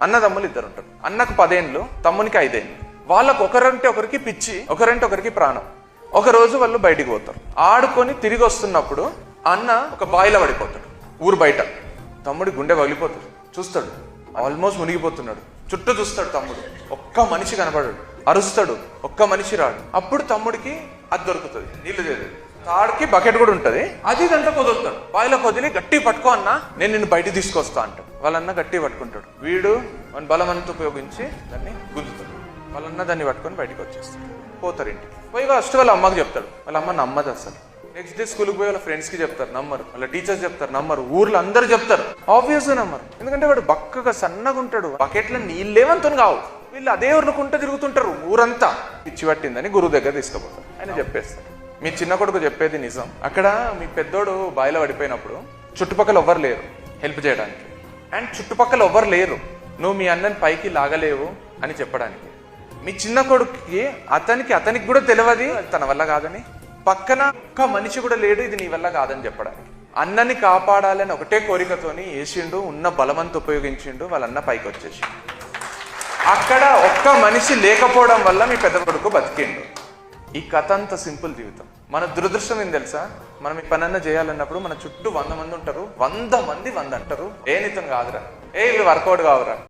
అన్నదమ్ములు ఇద్దరు ఉంటారు. అన్నకు 10 ఏళ్ళు, తమ్మునికి 5 ఏళ్ళు. వాళ్ళకు ఒకరంటే ఒకరికి పిచ్చి, ఒకరంటే ఒకరికి ప్రాణం. ఒక రోజు వాళ్ళు బయటికి పోతారు. ఆడుకొని తిరిగి వస్తున్నప్పుడు అన్న ఒక బాయిలో పడిపోతాడు ఊరు బయట. తమ్ముడి గుండె పగిలిపోతాడు. చూస్తాడు, ఆల్మోస్ట్ మునిగిపోతున్నాడు. చుట్టూ చూస్తాడు, తమ్ముడు ఒక్క మనిషి కనపడాడు. అరుస్తాడు, ఒక్క మనిషి రాడు. అప్పుడు తమ్ముడికి అది దొరుకుతుంది, నీళ్లు లేదు. తాడికి బకెట్ కూడా ఉంటది, అది దాంట్లో కుదురుతాడు. బాయిలో వదిలి గట్టి పట్టుకో అన్న, నేను నిన్ను బయటికి తీసుకొస్తా అంటాడు. వాళ్ళన్న గట్టి పట్టుకుంటాడు. వీడు మన బలమంతా ఉపయోగించి దాన్ని గుద్దుతాడు. వాళ్ళన్న దాన్ని పట్టుకొని బయటికి వచ్చేస్తాడు. పోతారు ఇంటికి. పోయి ఫస్ట్ వాళ్ళ అమ్మకి చెప్తాడు. వాళ్ళ అమ్మ నమ్మదు అసలు. నెక్స్ట్ డే స్కూల్కి పోయి వాళ్ళ ఫ్రెండ్స్ కి చెప్తారు, నమ్మరు. వాళ్ళ టీచర్స్ చెప్తారు, నమ్మరు. ఊర్లో అందరు చెప్తారు, ఆబ్వియస్ గా నమ్మరు. ఎందుకంటే వాడు బక్కగా సన్నగా ఉంటాడు. బకెట్లో నీళ్ళేమంతో కావు. వీళ్ళు అదే ఊరుకుంటూ తిరుగుతుంటారు ఊరంతా. పిచ్చి పట్టిందని గురువు దగ్గర తీసుకుపోతారు. ఆయన చెప్పేస్తారు, మీ చిన్న కొడుకు చెప్పేది నిజం. అక్కడ మీ పెద్దోడు బాయిలో పడిపోయినప్పుడు చుట్టుపక్కల ఎవ్వరు లేరు హెల్ప్ చేయడానికి. అండ్ చుట్టుపక్కల ఎవ్వరు లేరు నువ్వు మీ అన్నని పైకి లాగలేవు అని చెప్పడానికి. మీ చిన్న కొడుకుకి అతనికి కూడా తెలియదు తన వల్ల కాదని. పక్కన ఒక్క మనిషి కూడా లేడు ఇది నీ వల్ల కాదని చెప్పడానికి. అన్నని కాపాడాలని ఒకటే కోరికతోని వేసిండు, ఉన్న బలమంతా ఉపయోగించిండు. వాళ్ళ అన్న పైకి వచ్చేసి అక్కడ ఒక్క మనిషి లేకపోవడం వల్ల మీ పెద్ద కొడుకు బతికిండు. ఈ కథ అంత సింపుల్ జీవితం. మన దురదృష్టం ఏం తెలుసా, మనం ఈ పనన్నా చేయాలన్నప్పుడు మన చుట్టూ 100 మంది ఉంటారు. 100 మంది 100 అంటారు, ఏ నితం కాదురా, ఏ ఇవి వర్కౌట్ కావురా.